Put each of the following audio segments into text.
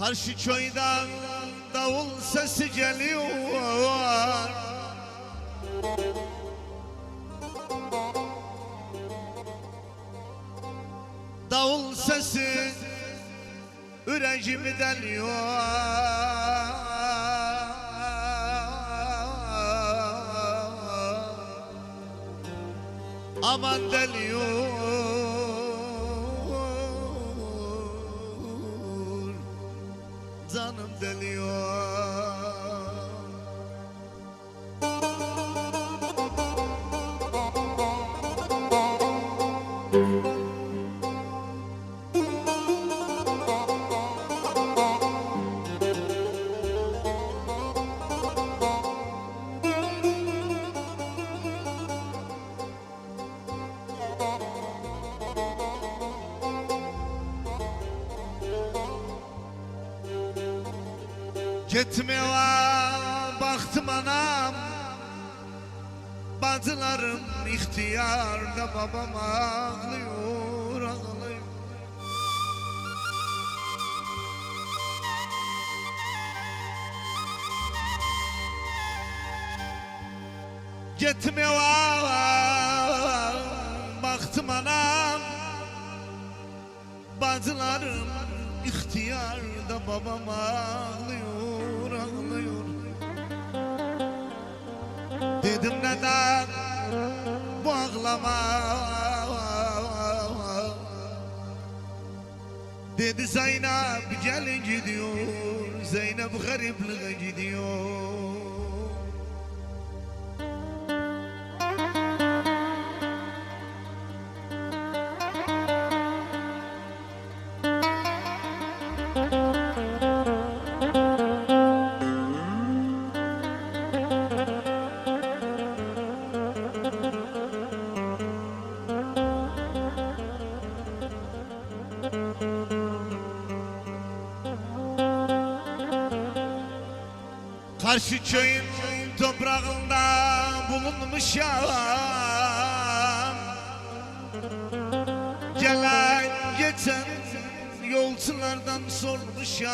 Karşı köyden davul sesi geliyor. Davul sesi yüreğimi deliyor. Aman deliyor, canım deliyor. Gitme var baktım anam, bacılarım ihtiyarda, babam ağlıyor, ağlıyor. Gitme var baktım anam, bacılarım ihtiyarda, babam ağlıyor, ağlıyor. Dedim neden bu ağlama? Dedi Zeynep gelin gidiyor, Zeynep garipliğe gidiyor. Karşı köyün toprağında bulunmuşam, gelen geçen yolculardan sormuşam.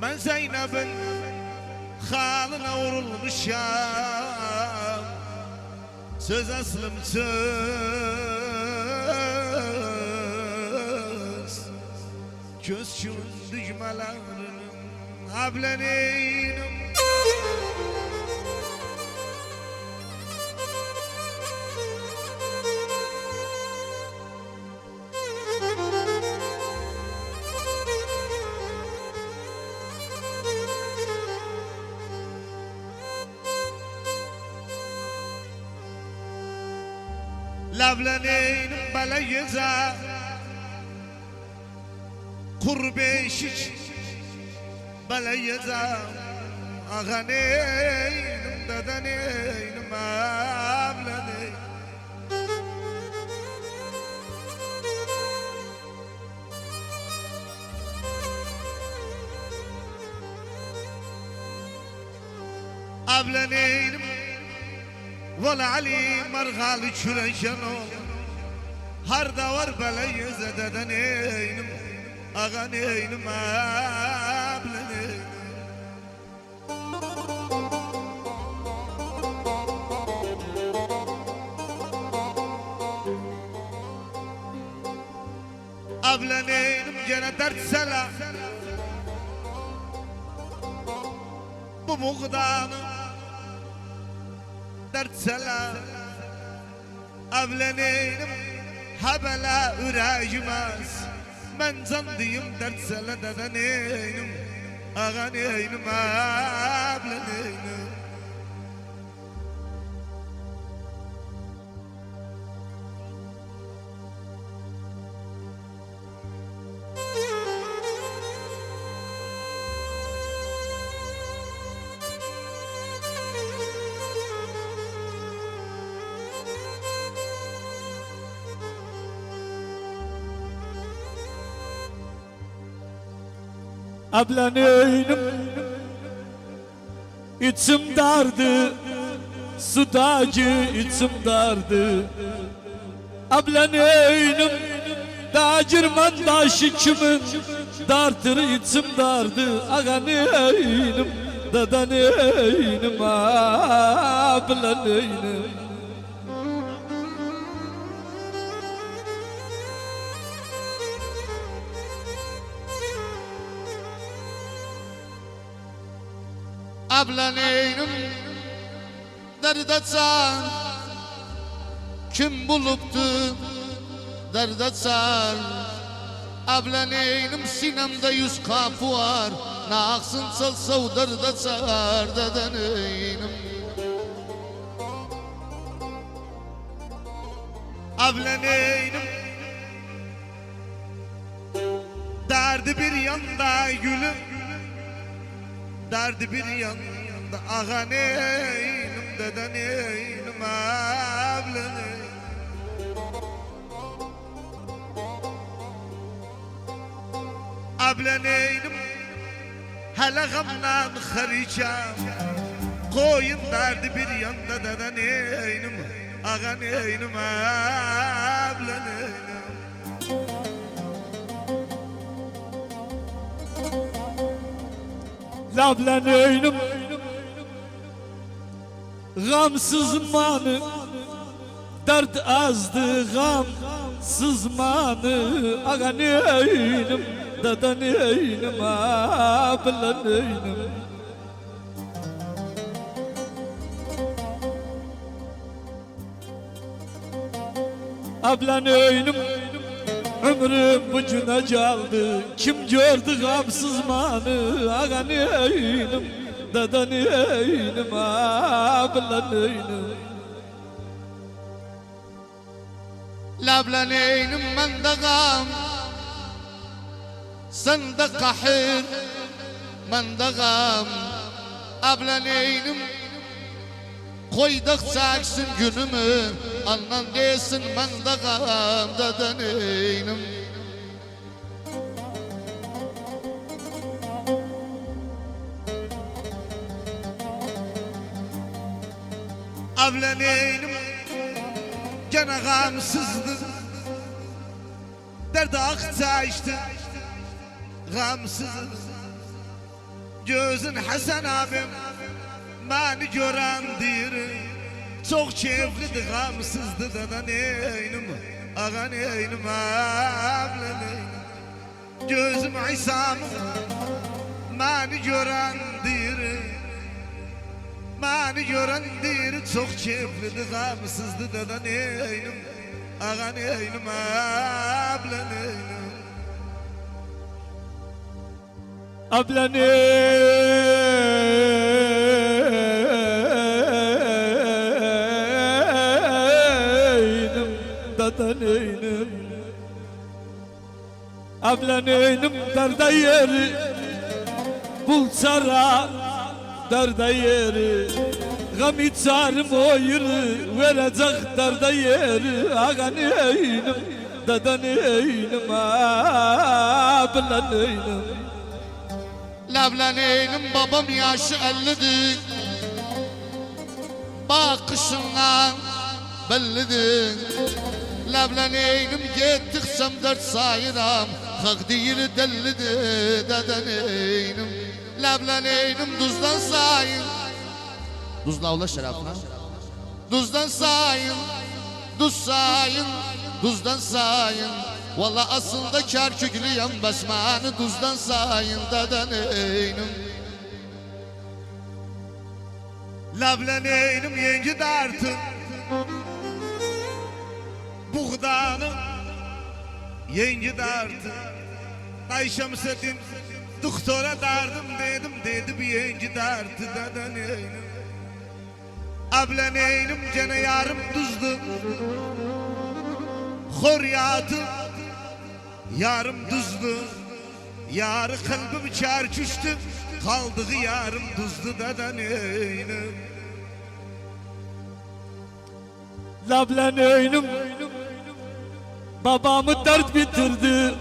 Ben Zeynep'in halına vurulmuşam, söz aslım söz, göz çün düşmelerinin hableneyim. Lavleneyim belayıza kurbeşiç belayıza ağaneyim dedeneyim avleneyim. Avleneyim Vala Ali margalı çüreşen ol, harda var belayıza dedeneyim, ağaneyim ableneyim. Ableneyim gene dert selam, bu muğdanım dert selam. Avleneyim habela ürejmez, ben zandıyım dert sela dedeneyim, ağaneyim avleneyim. Ablaneynim içim dardı, sudacı içim dardı. Ablaneynim Dacirman daşı kimin dartır içim dardı ağa neynim dada neynim abla neynim abla neynim derde sar kim buluptu derde sar abla neynim sinemde 100 kapı var naksın salsa derde sar dede neynim abla neynim derdi bir yanda gülüm derdi bir yanda ağa neynim dede neynim abla neynim abla neynim hele gamdan haricam koyun derdi bir yanda dede neynim ağa neynim abla neynim labla neynim gamsız manı dert azdı gamsız manı ağa neynim dada neynim abla neynim abla neynim ömrüm bucuna caldı kim gördü gamsız manı ağa neynim dada neynim abla neynim labla neynim men de gam sen de kahir men de gam abla neynim koyduk çaksın günümü anan desin men de gam dede neynim abla neynim gene gamsızdı derdi aktaştı gamsız gözün Hasan abim beni gören diri çok keyifliydi gamsızdı dede neynim ağa neynim abla neynim gözüm İsa'm beni gören diri beni gören diri çok keyifliydi gamsızdı dede neynim ağa neynim abla neynim abla neynim dada neynim abla neynim darda yeri bulsara darda yeri gam içarım o yeri verecek darda yeri ağa neynim dada neynim abla neynim labla neynim babam yaşı 50'dir bakışından bellidir labla neynim gittiksem dert sayıram hak değil dellidir dede neynim labla neynim duzdan sayın duzla ula şerafına duzdan sayın duz sayın duzdan sayın valla aslında kar köklüyem basmanı duzdan sayın dede neynim labla neynim yengi dartı buğdanı yengi dartı Ayşem Setin doktora dardım dedim dedi bir yengi dartı dede neynim abla neynim gene yarım tuzdu Horyatı yarım tuzlu yarı kalbim çarçüştü kaldığı yarım tuzlu dede neynim labla neynim babamı dert bitirdi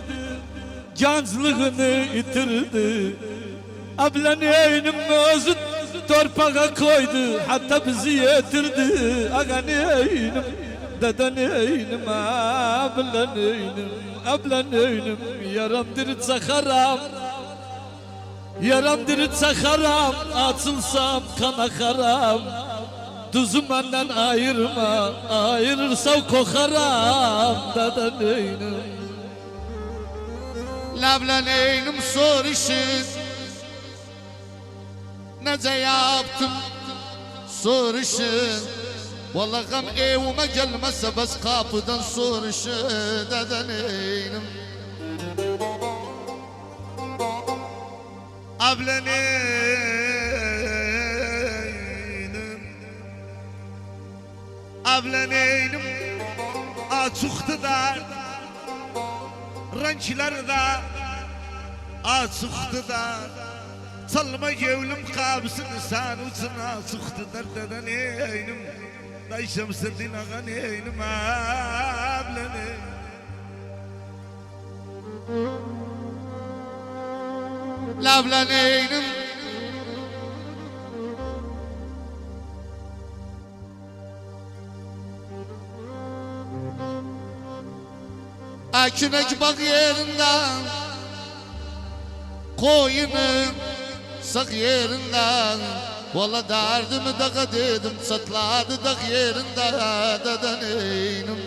gençliğini yitirdi abla neynim özü torpağa koydu hatta bizi yetirdi ağa neynim deden eynim, ablan eynim, ablan eynim. Yaram diritse haram, yaram diritse haram, atılsam kana haram. Tuzum benden ayırma, ayırırsa kokaram, deden eynim. Lablan eynim soruşun, nece yaptım soruşun. Vallahi gam evime gelmezse bas kapıdan soruşun, deden eynim. Ablan eynim, ablan eynim. Açıktı da rençler de açıktı da. Salma gevlim kabısını sen ucuna açıktı derdeden eynim. Dayşam sırdin ağan eynim, ablan eynim. Lablan eynim. Akünek bak yerinden, koyunun sak yerinden. Valla derdimi dağa dedim, satladı dağ yerinde, deden eynim.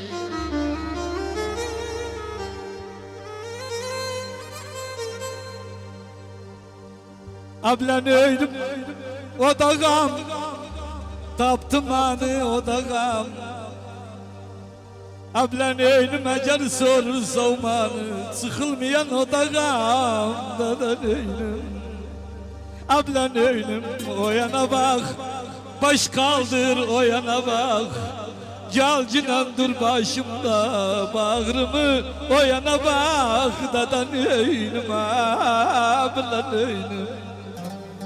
Ablan eynim, o da gam, taptım beni o da gam. Ablan eynim eğer sorur savmanı, sıkılmayan o da gam, deden eynim. Ablan eynim, o yana bak, baş kaldır o yana bak. Gel cinan dur başımda, bağrımı o yana bak, deden eynim, ablan eynim.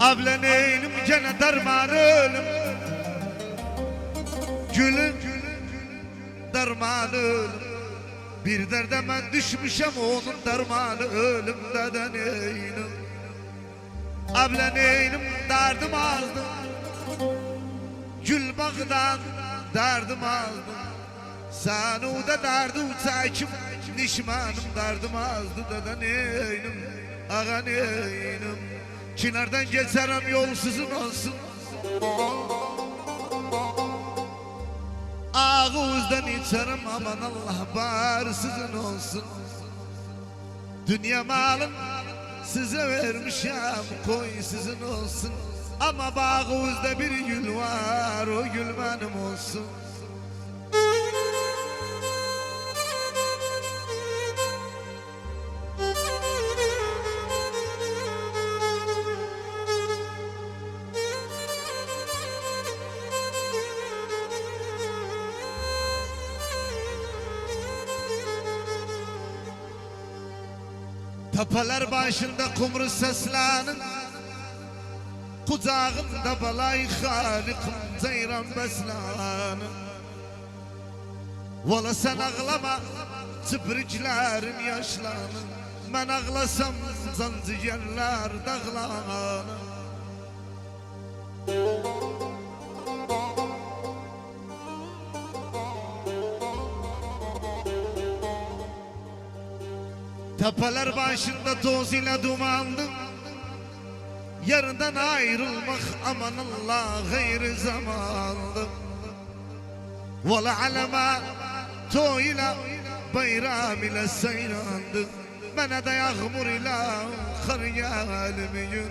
Ablan eynim gene derman ölüm, gülüm derman ölüm. Bir derde ben düşmüşem onun dermanı ölüm, deden eynim. Ablan eynim derdim azdı, gül bakıdan derdim azdı. Sen o da derdi uçakim, nişmanım derdim azdı, deden eynim, ağan eynim. Çınardan geçerim yol sizin olsun, ağızdan içerim aman Allah bar sizin olsun. Dünya malın size vermişim, koy sizin olsun. Ama bağımızda bir gül var, o gül benim olsun. Tepeler başında kumru seslanın, kucağımda balay halikim ceyran beslanın. Valla sen ağlama çıbriklerin yaşlanın, ben ağlasam zanciyerler dağlanın. Tepeler başında toz ile dumandı, yerden ayrılmak aman Allah gayri zamandı. Valla alema to ile bayram ile seyrandı, bana da yağmur ile kar yağılmıyor.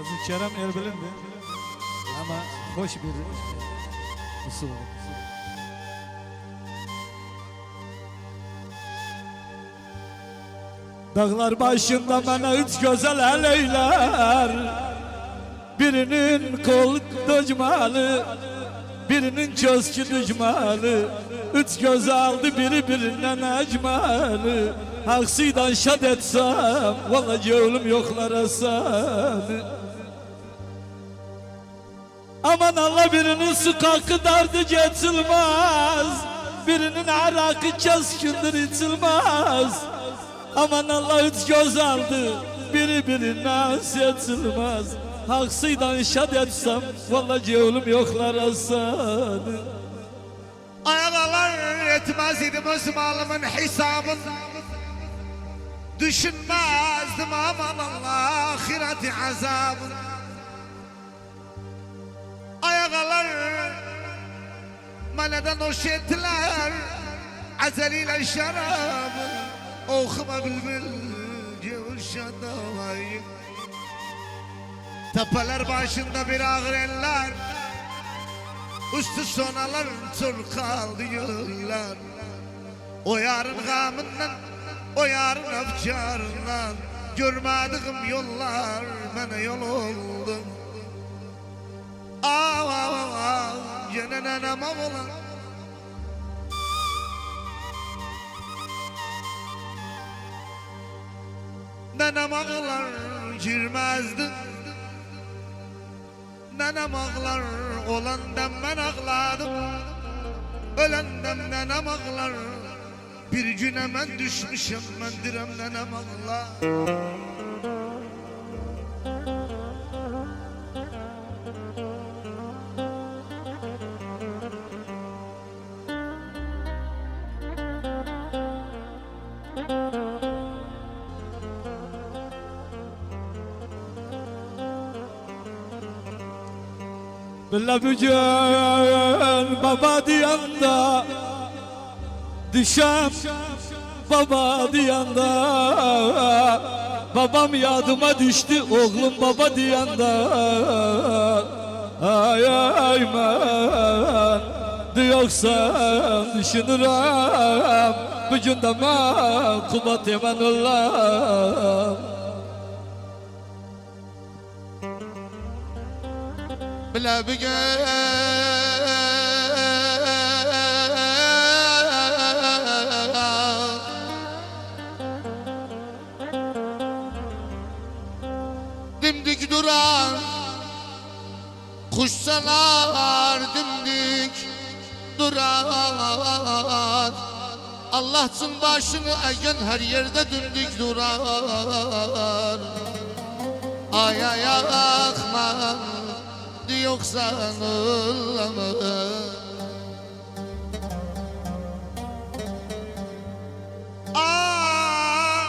Özü Kerem Erbil'indi ama hoş bir usul. Dağlar başında bana üç güzel eleyler, birinin kol döcmalı, birinin çözkü dücmalı. Üç göz aldı biri birinden ecmalı. Haksıydan şad etsem vallahi yolum yoklar esen. Aman Allah, birinin su kalkı dardı geçilmez, birinin arakı keskindir içilmez. Aman Allah, üç göz aldı biri birinden seçilmez. Haksıydan şad etsem vallahi cehlum yoklar asanı. Ayağlar etmez idim öz malımın hesabın. Düşünmezdim aman Allah ahireti azabın. Ayağlar maneden hoş ettiler azeliyle şarabı. Okuma bülbül cevşadayı. Tepeler başında bir ağır eller, üstü sonalar tül kaldı yıllar. O yarın gamından, o yarın efkarından görmediğim yollar bana yol oldu. Ah ah ah yine nenem oğlan. Nenem ağlar girmezdi. Nenem ağlar olandan ben ağladım. Ölenden nenem ağlar. Bir gün hemen düşmüşüm ben direm nenem ağlar. Billa bugün baba diyanda düşem baba diyanda babam yadıma düştü oğlum baba diyanda ay ay man diyorsan düşünürüm bugün de ma kubat yemen olam. Bile bir gün dimdik duran kuşsalar dimdik duran Allah'ın başını eğen her yerde dimdik duran. Ay ay akman yoksa anılamı. Ah,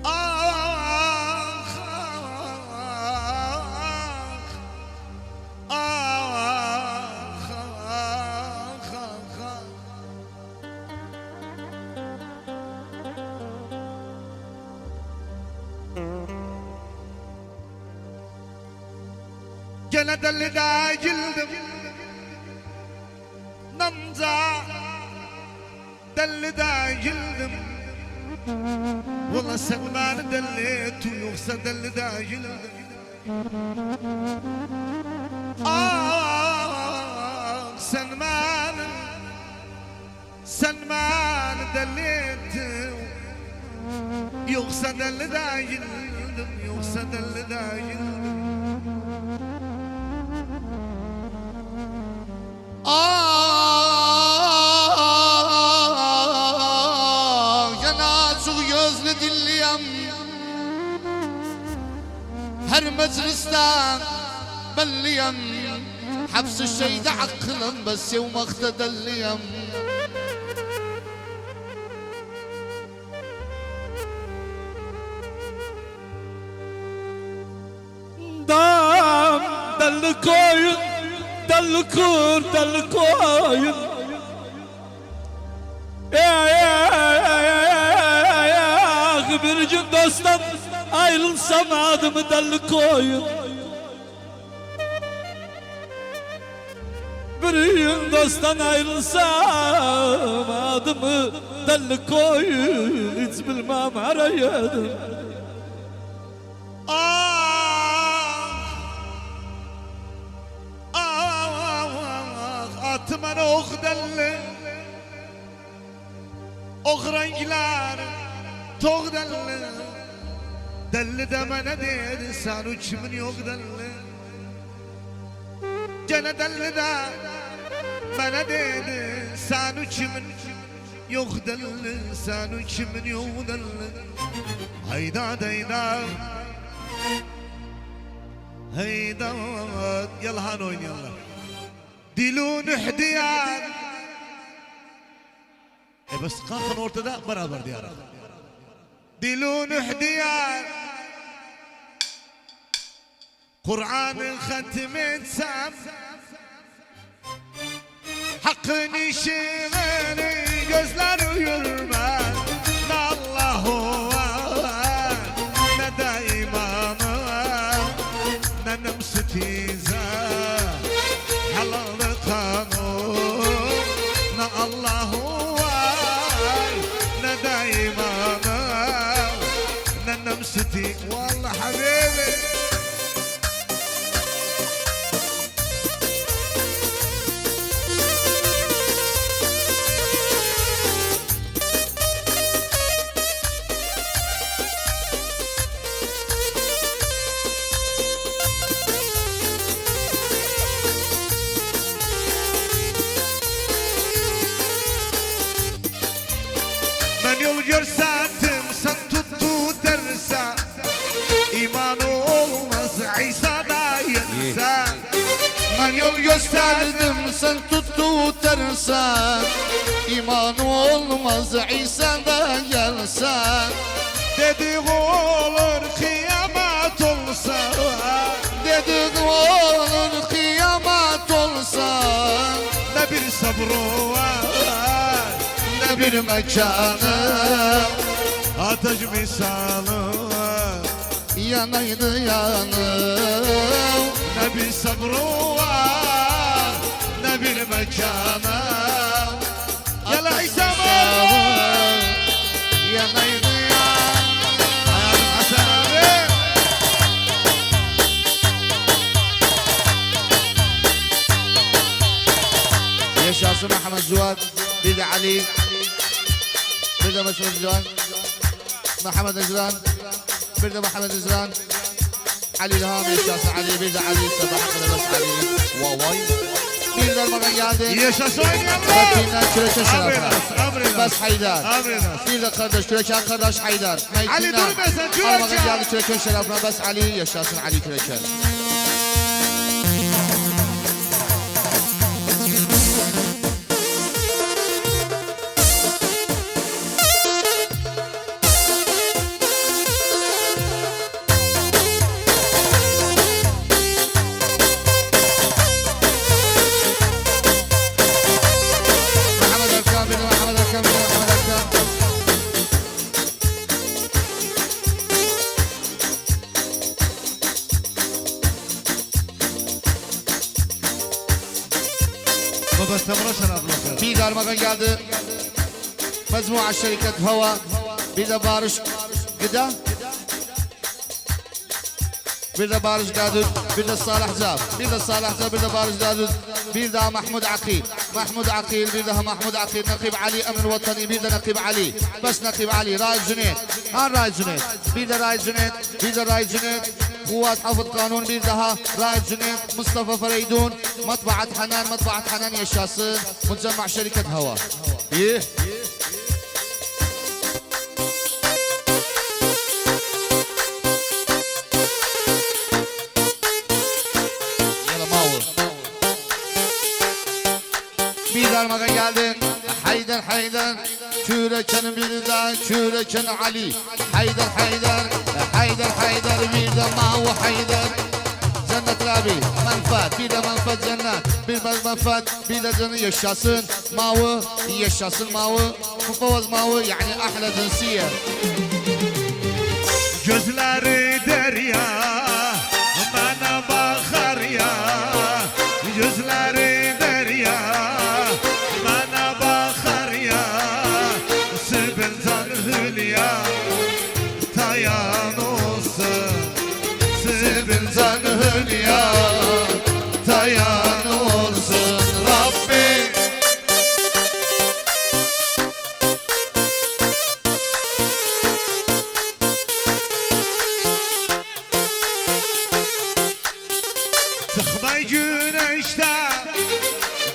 ah, ah, ah, gene deli değildim Namza deli değildim. Valla sen beni deli ettin yoksa deli değildim. Ah sen beni deli ettin yoksa deli değildim, yoksa deli değildim. Yana çok gözlü dinleyem her meclisten belliyem. Hapsi şeyde aklım bes yevmakta delliyem. Dam deli koyun deli kur deli koyun bir gün dosttan ayrılsam adımı deli koyun. Bir gün dosttan ayrılsam adımı deli koyun. Hiç bilmem arayadım. Atman ok delli ok renkler tok delli. Delli de bana dedi sen uçumun yok delli. Gene delli de bana dedi sen uçumun yok delil sen kimin yok delil hayda deyda hayda yalhan oynayalım dilun ihdiyan bas kalkın ortada beraber diyarım dilun ihdiyan Kur'an'ın hatim etsem Hakkın işini gözler yürümez Ne Allahu var ne de imanı Ne nemsitize halalı kanun Ne Allahu var ne de imanı Ne nemsitize Vallahi habibi Ben yol gösterdim sen tuttu dersen İmanı olmaz İsa'da yersen Ben yol gösterdim sen tuttu dersen İmanı olmaz İsa'da gelsen Dedik olur kıyamet olsa Dedik olur kıyamet olsa Ne bir sabrı var Ne bir mekanı Ateş misalı Yanaydı yanım Ne bir sabrı var Ne bir mekanı Yala İsa var Yanaydı yanım Ayağım Hasan abi Yaşasın Ahmet Zuhad Bir de Ali Bir de Mesut Zuhad Muhammed Ezran Bir de Muhammed Ezran Ali İlham yaşasın Ali Bir de Ali Sabah kadar bas Ali Vay Bir de bana geldi Yaşasın oynayalım Metin'den Küreçe şerefine Abrinas, abrinas. Bas Haydar Abrinas. Bir de kardeş Küreçen kardeş Haydar Ali dur be sen Küreçen. Armağan geldi Küreçen şerefine Bas Ali yaşasın Ali Küreçen Muhammed Erkan Bir de Muhammed Erkan Bir de Muhammed Erkan Baba Semra şarabı Bir darmadan geldi. Mecmua şirket Hava. Bir de Barış Gıda. Bir de Barış Gadud. Bir de Salih Zab. Bir de Salih Zab. Bir de Barış Gadud. Bir de Mahmud Akil. Mahmud Akil. Bir de Mahmud Akil. Nakib Ali Emir Vatani. Bir de Nakib Ali. Bas Nakib Ali. Raid Cüneyt. Han Raid Cüneyt. Bir de Raid Cüneyt. Bir de Raid Cüneyt. Kuvat Hafız Kanun bir daha Raid Cüneyt Mustafa Fereydun Matbaat Hanan yaşasın Mücemma şirket Hava İyi Yala Mavur Bir darmaga geldin Haydar Küreçen bir de Küreçen Ali Haydar bir de Mavu Haydar Cennet Rabi Menfaat bir de menfaat cennet Bir de menfaat bir de cennet yaşasın Mavu yaşasın Mavu Mufavaz Mavu yani ahla cinsiye Gözleri derya Bana bakar ya Gözleri derya Bana bakar ya Sibeltan hülya Tayan olsun Sibeltan hülya Tayan olsun Rabbi Sıkma güneşte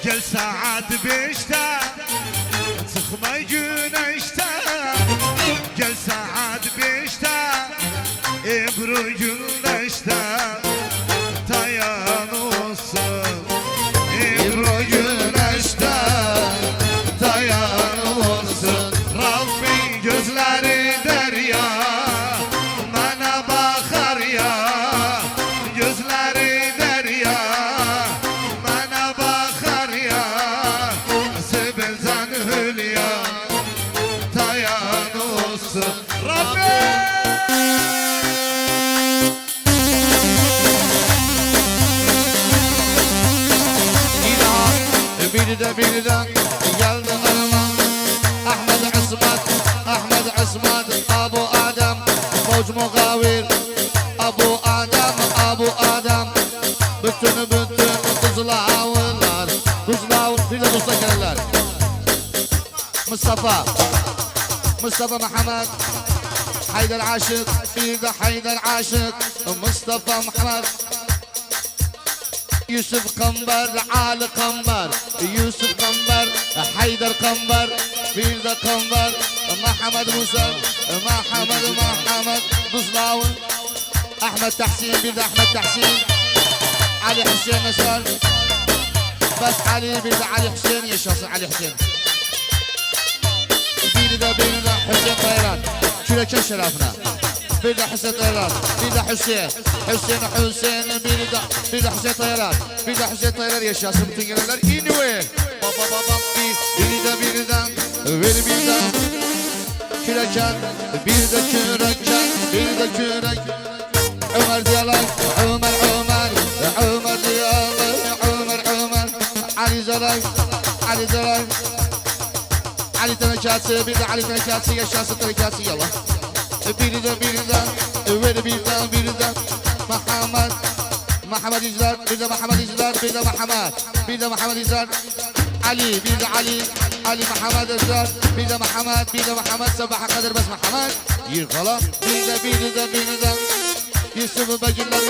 Gel saat 5'te Sıkma güneşte bir de geldi Erman. Ahmet İsmet, Ahmet İsmet, Abu Adem, Fauç Mugavir, Abu Adem, Abu Adem. Bütün kızılavırlar, kızılavır, bir de dosta gelirler. Mustafa, Mustafa Muhammed, Haydar Aşık, bir de Haydar Aşık, Mustafa Muhammed. Yusuf Kamber, Ali Kamber, Yusuf Kamber, Haydar Kamber, bir de Kamber, Muhammed Musa, Muhammed, Buzlavi, Ahmet Tahsin, bir de Ahmet Tahsin, Ali Hüseyin Nasar, bas Ali, bir de Ali Hüseyin, yaşasın Ali Hüseyin. Bir de Hüseyin Tayran, Küreken şerefine. Bir de Hüseyin Tayran, bir de Hüseyin, bir de Hüseyin Tayran, bir de Hüseyin Tayran yaşasın bütün gelenler. Anyway, bir de Küreken, bir de Kürek, Ömer Diyalay, Ömer Diyalay, Ali Zalay, Ali Tenekatı, bir de Ali Tenekatı yaşasın Tenekatı yallah. Bir de Muhammed İzler, bir de Muhammed İzler, bir de Muhammed İzler, Ali, bir de Ali Muhammed İzler, bir de Muhammed Sabaha kadar bas Muhammed yırgala. Bir de Yusuf Bagılar,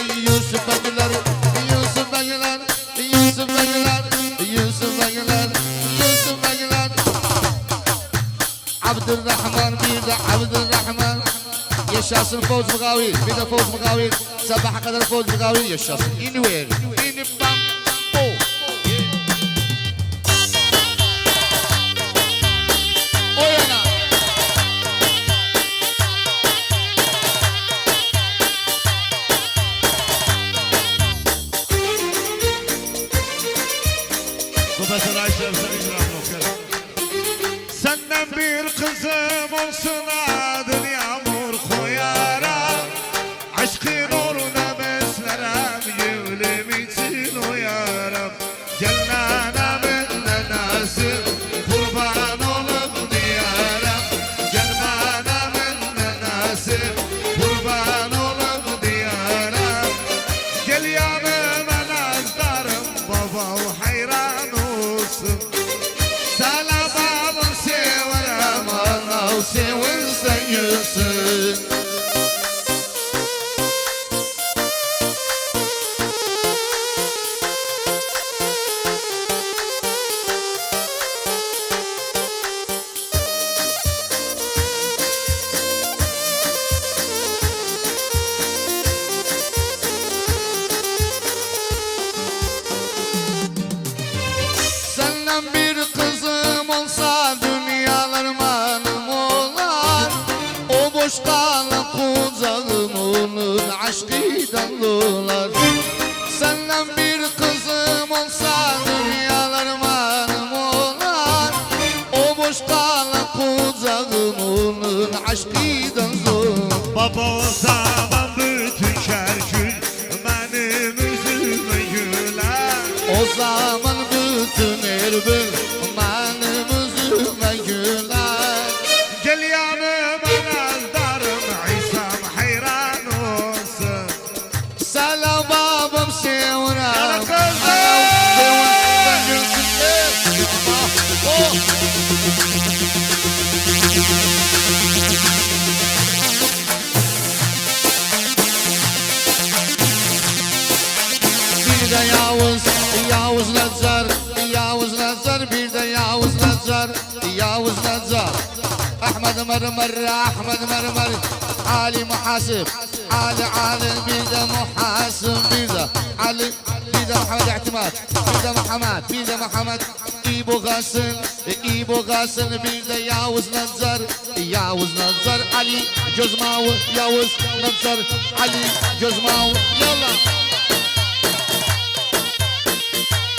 Abdurrahman, bir de Abdurrahman. Yaşasın Fauç Mugavir, bir de Fauç Mugavir, sabaha kadar Fauç Mugavir yaşasın. Anywhere, bam, oh. O yana. Profesör Ayşe sen ikramını okuyalım. Senden bir kızım olsun adın yağmur koyaram. Aşkın uğruna beslerim yüğlüm için uyarım. Cennenemin nenesi kurban olup diyarım. Cennenemin nenesi kurban olup diyarım. Gel yanıma nazdarım baba hayran olsun. Sana babam severim ana seversen yüzsün. Senden bir kızım olsa dünyalar malım olar. O boş kalan kucağım onun aşkıydan dolar. Senden bir kızım olsa dünyalar malım olar. O boş kalan kucağım onun aşkıydan dolar. Baba o zaman bütün şerkül benim üzülme güler. O zaman bütün Erbil benim üzüme güler. Gel yanıma nazdarım İsa'm hayran olsun. Selam babam sevrem. Yana kızım. Bir de Yavuz Nazar, bir de Yavuz Nazar. Ahmet Mermer, Ali Muhasib, Ali, bir de Muhasib, bir de Ali, bir de Muhammed İhtimat, bir de Muhammed İbo Gasıl, bir de Yavuz Nazar, Ali Gözmavu, Yavuz Nazar, Ali Gözmavu, yallah.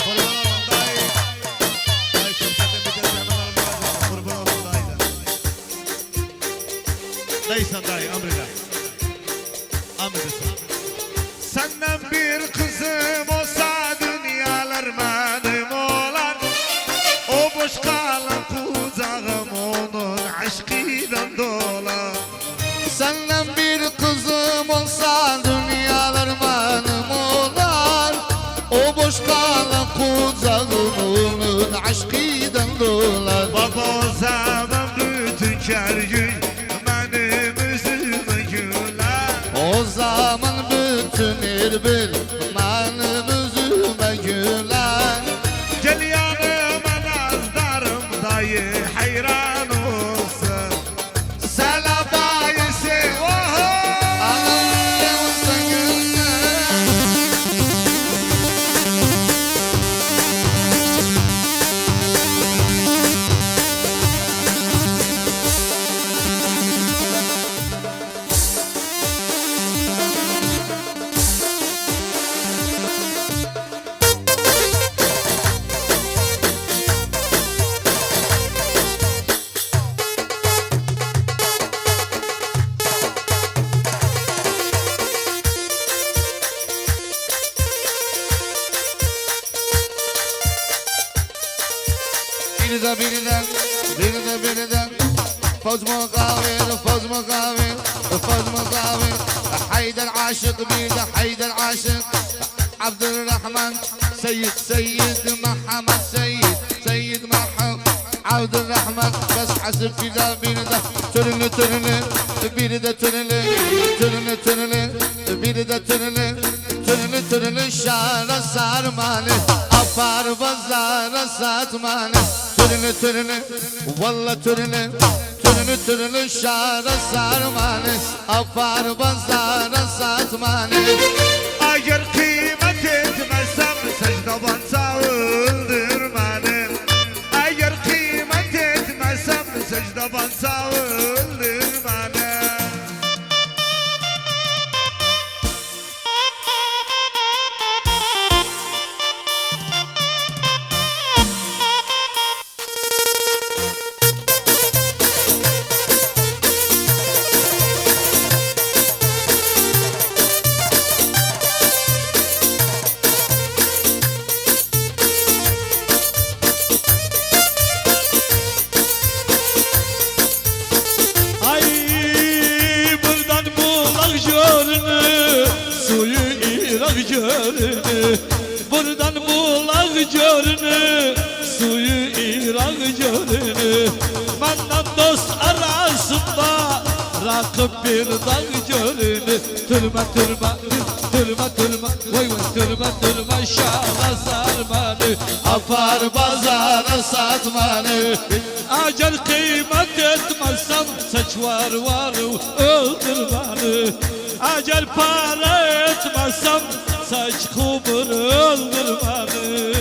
Kurban olun dayı. Dayı şirketin bir de canlarım var. Kurban olun dayı da. Dayı sen dayı emrine. Emredesin. Senden bir kızım olsa dünyalar benim olan. aşkiden dolar. Baba o zaman bütün kergün benim üzüme güler. O zaman bütün erbil benim üzüme güler. Gel yanıma nazdarım dayı hayran olsun. Salabayesi oho. Ağlayansa günler. birden Faz mukavir Haydar aşık bir de Haydar aşık Abdurrahman Seyyid Muhammed Seyyid Muhammed Abdurrahman bas hasıp bir de Törünlü bir de törünlü bir de törünlü şara sarmalı Afar bazara satmalı Törünlü valla törünlü şara sarmalı Afar bazara satmalı Eğer kıymet etmezsem secde bansa öldür beni. Eğer kıymet etmezsem secde bansa öldür beni. Buradan bulak görünü Suyu İran görünü Benden dost arasında Rakip bir dağ görünü Türme Vay türme şala sarmanı Afar bazara satmanı Acel kıymet etmezsem Saç var öldür beni Acel para etmezsem Saç kumur öldür beni